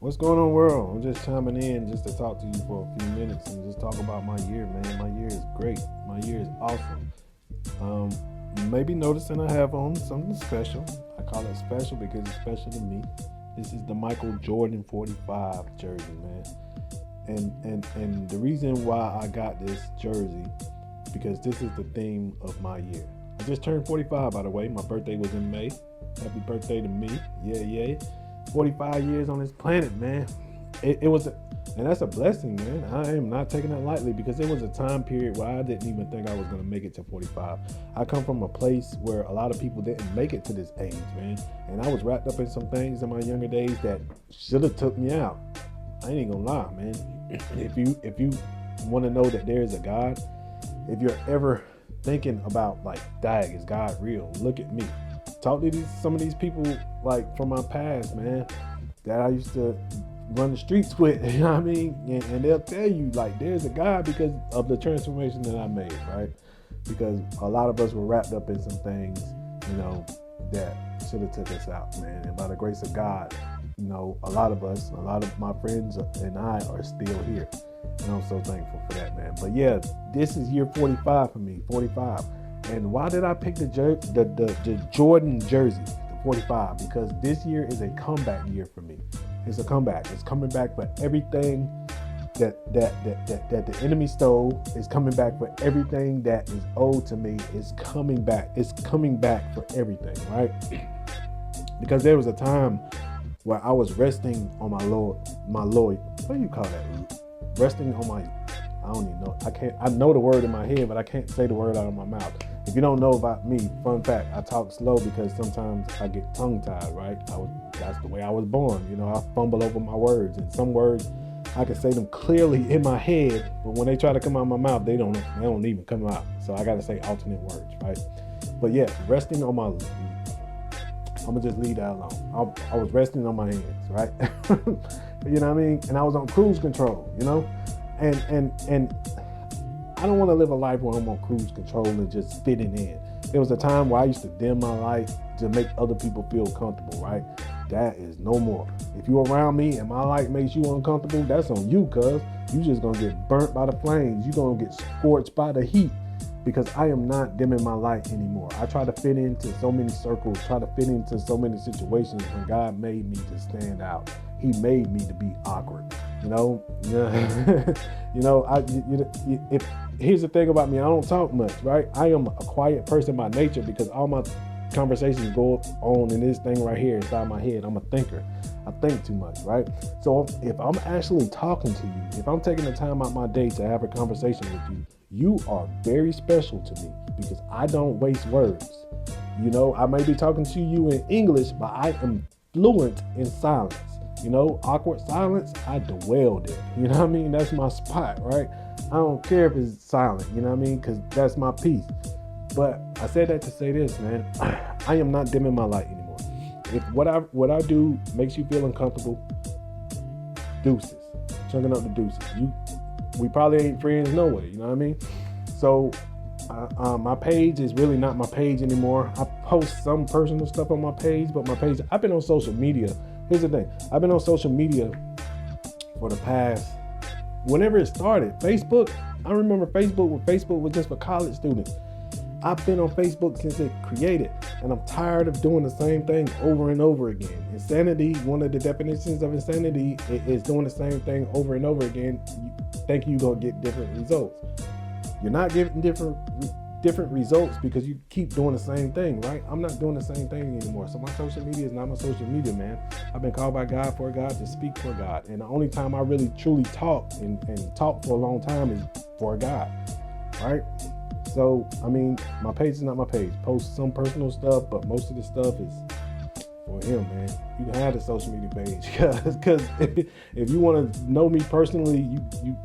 What's going on, world? I'm just chiming in just to talk to you for a few minutes and just talk about my year, man. My year is great. My year is awesome. You may be noticing I have on something special. I call it special because it's special to me. This is the Michael Jordan 45 jersey, man. And the reason why I got this jersey because this is the theme of my year. I just turned 45, by the way. My birthday was in May. Happy birthday to me. Yeah, yeah. 45 years on this planet, man. It was, and that's a blessing, man. I am not taking that lightly because it was a time period where I didn't even think I was going to make it to 45. I come from a place where a lot of people didn't make it to this age, man. And I was wrapped up in some things in my younger days that should have took me out. I ain't gonna lie, man. If you want to know that there is a God, if you're ever thinking about like, dag, is God real? Look at me. Talk to some of these people like from my past, man, that I used to run the streets with. You know what I mean? And they'll tell you like there's a God because of the transformation that I made, right? Because a lot of us were wrapped up in some things, that should have took us out, man. And by the grace of God, a lot of my friends and I are still here. And I'm so thankful for that, man. But yeah, this is year 45 for me, 45. And why did I pick the Jordan jersey, the 45? Because this year is a comeback year for me. It's a comeback. It's coming back for everything that the enemy stole. It's coming back for everything that is owed to me. It's coming back. It's coming back for everything, right? Because there was a time where I was resting on my Lord. What do you call that? Resting on my, I don't even know. I know the word in my head, but I can't say the word out of my mouth. If you don't know about me, fun fact, I talk slow because sometimes I get tongue-tied, right? That's the way I was born. I fumble over my words. And some words, I can say them clearly in my head, but when they try to come out of my mouth, they don't even come out. So I got to say alternate words, right? But yeah, resting on my, I'm going to just leave that alone. I was resting on my hands, right? You know what I mean? And I was on cruise control, and I don't want to live a life where I'm on cruise control and just fitting in. There was a time where I used to dim my light to make other people feel comfortable, right? That is no more. If you're around me and my light makes you uncomfortable, that's on you, cuz. You just gonna get burnt by the flames. You're gonna get scorched by the heat because I am not dimming my light anymore. I try to fit into so many circles, try to fit into so many situations when God made me to stand out. He made me to be awkward, here's the thing about me. I don't talk much, right? I am a quiet person by nature because all my conversations go on in this thing right here inside my head. I'm a thinker. I think too much, right? So if I'm actually talking to you, if I'm taking the time out my day to have a conversation with you, you are very special to me because I don't waste words. I may be talking to you in English, but I am fluent in silence. Awkward silence, I dwell there. You know what I mean? That's my spot, right? I don't care if it's silent, you know what I mean? Because that's my peace. But I said that to say this, man. I am not dimming my light anymore. If what I do makes you feel uncomfortable, deuces. Chunking up the deuces. We probably ain't friends no way, you know what I mean? So my page is really not my page anymore. I post some personal stuff on my page, but I've been on social media. Here's the thing. I've been on social media for the past, whenever it started. Facebook, I remember Facebook when Facebook was just for college students. I've been on Facebook since it created, and I'm tired of doing the same thing over and over again. Insanity, one of the definitions of insanity is doing the same thing over and over again. You think you're going to get different results. You're not getting different results because you keep doing the same thing, right? I'm not doing the same thing anymore. So my social media is not my social media, man. I've been called by God for God to speak for God. And the only time I really truly talk and talk for a long time is for God, right? So, my page is not my page. Post some personal stuff, but most of the stuff is for him, man. You can have the social media page because if you want to know me personally, if you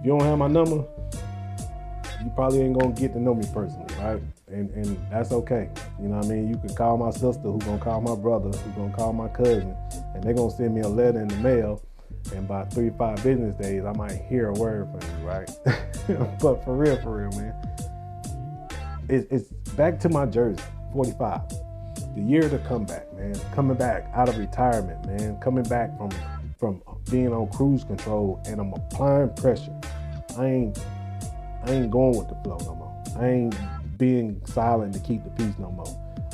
don't have my number, you probably ain't gonna get to know me personally, right? And that's okay. You know what I mean? You can call my sister, who gonna call my brother, who gonna call my cousin, and they're gonna send me a letter in the mail. And by 3-5 business days, I might hear a word from you, right? But for real, man. It's back to my jersey, 45. The year of the comeback, man. Coming back out of retirement, man. Coming back from from being on cruise control, and I'm applying pressure. I ain't going with the flow no more. I ain't being silent to keep the peace no more.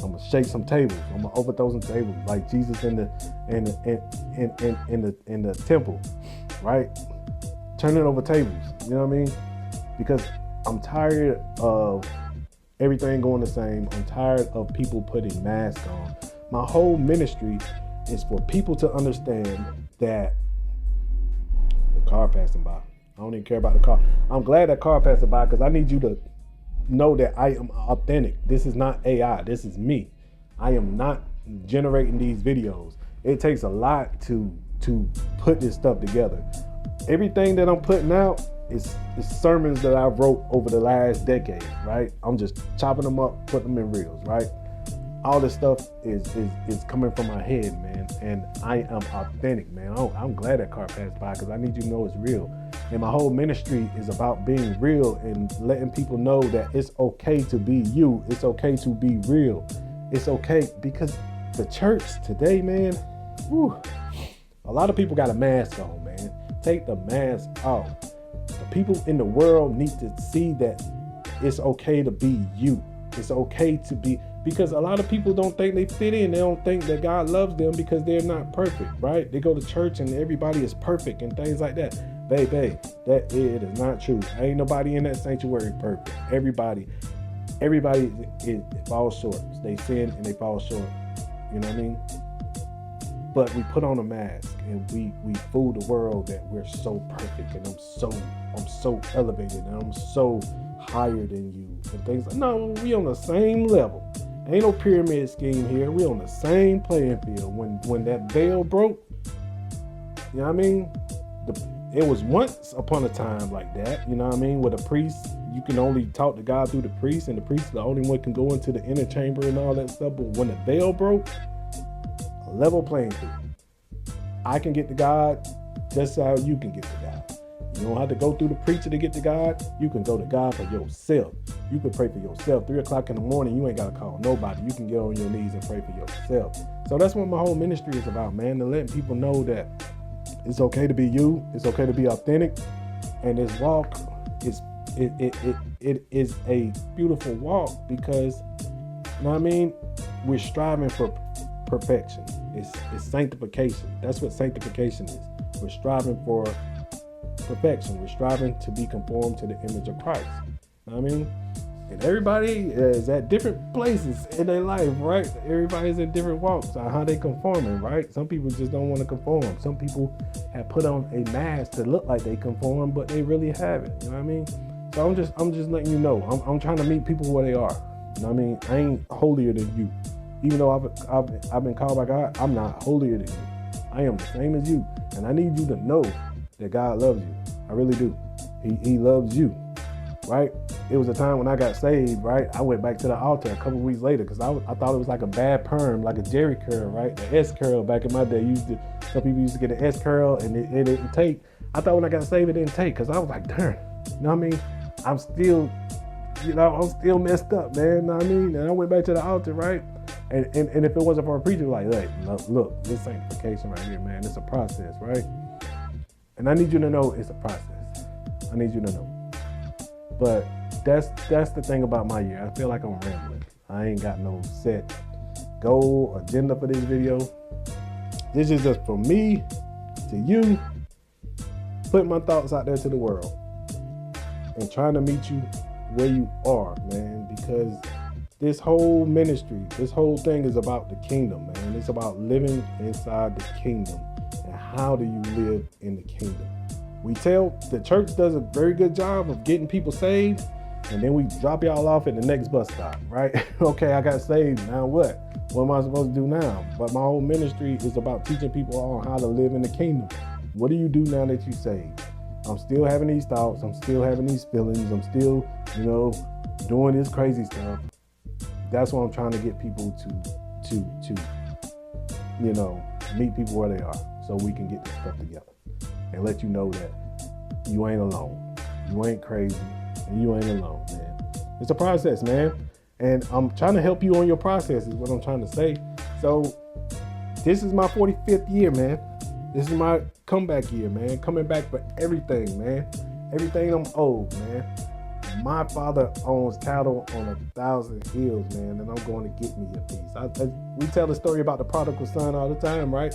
I'm gonna shake some tables. I'm gonna overthrow some tables like Jesus in the temple, right? Turning over tables. You know what I mean? Because I'm tired of everything going the same. I'm tired of people putting masks on. My whole ministry is for people to understand that the car passing by. I don't even care about the car. I'm glad that car passing by because I need you to know that I am authentic. This is not AI. This is me. I am not generating these videos. It takes a lot to put this stuff together. Everything that I'm putting out is sermons that I wrote over the last decade, right? I'm just chopping them up, putting them in reels, right? All this stuff is coming from my head, man, and I am authentic, man. I'm glad that car passed by because I need you to know it's real. And my whole ministry is about being real and letting people know that it's okay to be you. It's okay to be real. It's okay because the church today, man, whew, a lot of people got a mask on, man. Take the mask off. The people in the world need to see that it's okay to be you. It's okay to be, because a lot of people don't think they fit in. They don't think that God loves them because they're not perfect, right? They go to church and everybody is perfect and things like that. Baby, that it is not true. Ain't nobody in that sanctuary perfect. Everybody falls short. They sin and they fall short. You know what I mean? But we put on a mask and we fool the world that we're so perfect and I'm so elevated and I'm so higher than you and things like. No, we on the same level. Ain't no pyramid scheme here. We on the same playing field. When that veil broke, you know what I mean? It was once upon a time like that, you know what I mean? With a priest, you can only talk to God through the priest, and the priest is the only one can go into the inner chamber and all that stuff. But when the veil broke, a level playing field. I can get to God just how you can get to God. You don't have to go through the preacher to get to God. You can go to God for yourself. You can pray for yourself. 3 o'clock in the morning, you ain't got to call nobody. You can get on your knees and pray for yourself. So that's what my whole ministry is about, man, to letting people know that it's okay to be you. It's okay to be authentic. And this walk is it is a beautiful walk because, you know what I mean? We're striving for perfection. It's sanctification. That's what sanctification is. We're striving for perfection. We're striving to be conformed to the image of Christ. You know what I mean? And everybody is at different places in their life, right? Everybody's in different walks on how they conforming, right? Some people just don't want to conform. Some people have put on a mask to look like they conform, but they really haven't. You know what I mean? So I'm just letting you know. I'm trying to meet people where they are. You know what I mean? I ain't holier than you. Even though I've been called by God, I'm not holier than you. I am the same as you. And I need you to know that God loves you. I really do. He loves you, right? It was a time when I got saved, right? I went back to the altar a couple weeks later because I thought it was like a bad perm, like a Jerry curl, right? The S curl back in my day. Some people used to get an S curl and it didn't take. I thought when I got saved, it didn't take because I was like, darn, you know what I mean? I'm still messed up, man. You know what I mean? And I went back to the altar, right? And if it wasn't for a preacher, like, hey, look, this sanctification right here, man, it's a process, right? And I need you to know it's a process. I need you to know. But that's the thing about my year. I feel like I'm rambling. I ain't got no set goal, agenda for this video. This is just from me to you, putting my thoughts out there to the world and trying to meet you where you are, man, because this whole ministry, this whole thing is about the kingdom, man. It's about living inside the kingdom. And how do you live in the kingdom? The church does a very good job of getting people saved, and then we drop y'all off at the next bus stop, right? Okay, I got saved, now what? What am I supposed to do now? But my whole ministry is about teaching people on how to live in the kingdom. What do you do now that you saved? I'm still having these thoughts. I'm still having these feelings. I'm still, doing this crazy stuff. That's what I'm trying to get people to meet people where they are so we can get this stuff together and let you know that you ain't alone. You ain't crazy and you ain't alone, man. It's a process, man. And I'm trying to help you on your process is what I'm trying to say. So this is my 45th year, man. This is my comeback year, man. Coming back for everything, man. Everything I'm owed, man. My father owns cattle on 1,000 hills, man, and I'm going to get me a piece. We tell the story about the prodigal son all the time, right?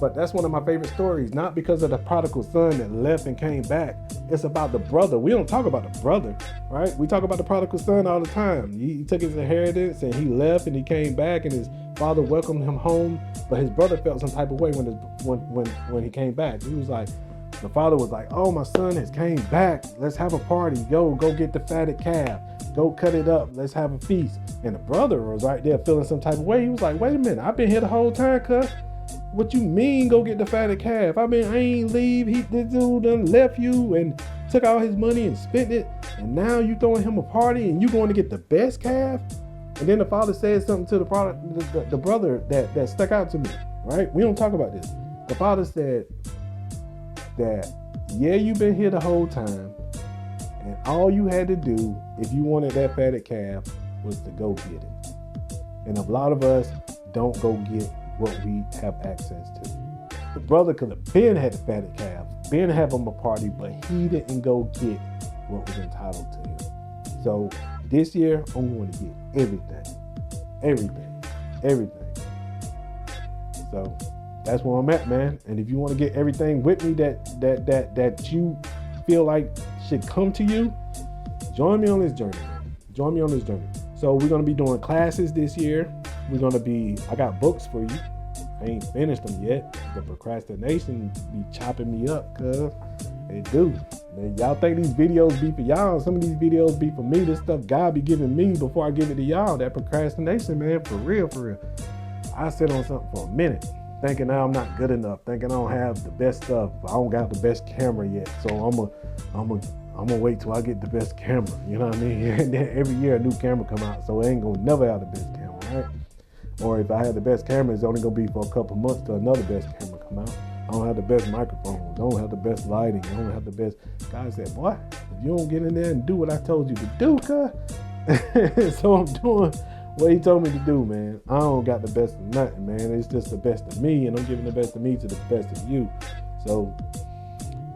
But that's one of my favorite stories, not because of the prodigal son that left and came back. It's about the brother. We don't talk about the brother, right? We talk about the prodigal son all the time. He took his inheritance and he left and he came back and his father welcomed him home, but his brother felt some type of way when he came back. He was like, the father was like, oh, my son has came back. Let's have a party. Yo, go get the fatted calf. Go cut it up. Let's have a feast. And the brother was right there feeling some type of way. He was like, wait a minute. I've been here the whole time, cuz. What you mean go get the fatted calf? I ain't leave. This dude done left you and took all his money and spent it. And now you throwing him a party and you going to get the best calf? And then the father said something to the brother that stuck out to me, right? We don't talk about this. The father said that, yeah, you've been here the whole time, and all you had to do if you wanted that fatted calf was to go get it. And a lot of us don't go get what we have access to. The brother could have been had the fatted calf, been have him a party, but he didn't go get what was entitled to him. So this year, I'm going to get everything. So that's where I'm at, man. And if you want to get everything with me that you feel like should come to you, join me on this journey, man. Join me on this journey. So we're going to be doing classes this year. I got books for you. I ain't finished them yet. The procrastination be chopping me up, cuz they do. Man, y'all think these videos be for y'all. Some of these videos be for me. This stuff God be giving me before I give it to y'all. That procrastination, man, for real. I sit on something for a minute, thinking now I'm not good enough, thinking I don't have the best stuff. I don't got the best camera yet. So I'm gonna wait till I get the best camera. You know what I mean? And then every year a new camera come out, so it ain't gonna never have the best camera, right? Or if I have the best camera, it's only gonna be for a couple months till another best camera come out. I don't have the best microphone. I don't have the best lighting. I don't have the best. God said, boy, if you don't get in there and do what I told you to do, cuz. So I'm doing what he told me to do, man. I don't got the best of nothing, man. It's just the best of me, and I'm giving the best of me to the best of you. So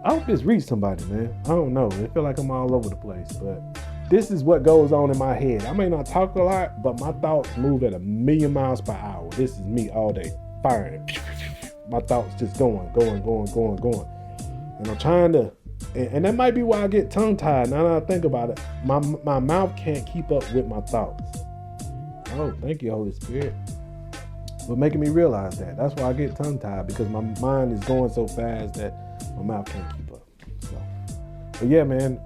I hope this reaches somebody, man. I don't know. I feel like I'm all over the place, but this is what goes on in my head. I may not talk a lot, but my thoughts move at 1,000,000 miles per hour. This is me all day, firing. My thoughts just going. And I'm trying to, and that might be why I get tongue-tied. Now that I think about it, my mouth can't keep up with my thoughts. Oh, thank you, Holy Spirit, for making me realize that. That's why I get tongue-tied, because my mind is going so fast that my mouth can't keep up. So, but yeah, man,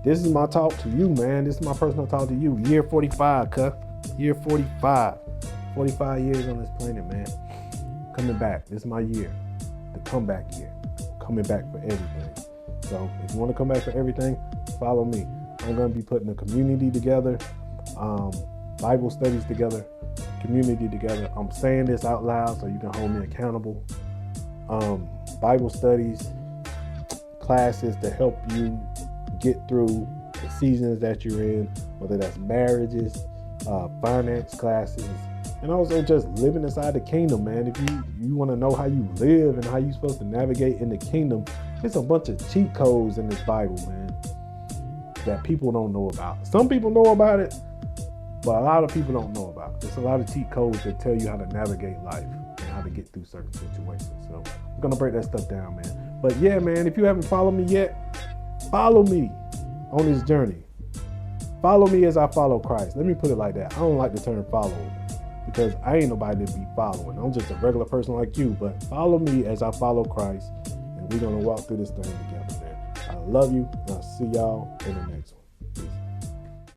this is my talk to you, man. This is my personal talk to you. Year 45, cuh. Year 45. 45 years on this planet, man. Coming back. This is my year. The comeback year. Coming back for everything. So if you want to come back for everything, follow me. I'm going to be putting a community together, Bible studies together, community together. I'm saying this out loud so you can hold me accountable. Bible studies, classes to help you get through the seasons that you're in, whether that's marriages, finance classes, and also just living inside the kingdom, man. If you want to know how you live and how you're supposed to navigate in the kingdom, there's a bunch of cheat codes in this Bible, man, that people don't know about. Some people know about it, but a lot of people don't know about it. There's a lot of cheat codes that tell you how to navigate life and how to get through certain situations. So I'm going to break that stuff down, man. But yeah, man, if you haven't followed me yet, follow me on this journey. Follow me as I follow Christ. Let me put it like that. I don't like the term follow, because I ain't nobody to be following. I'm just a regular person like you, but follow me as I follow Christ, and we're going to walk through this thing together, man. I love you, and I'll see y'all in the next one.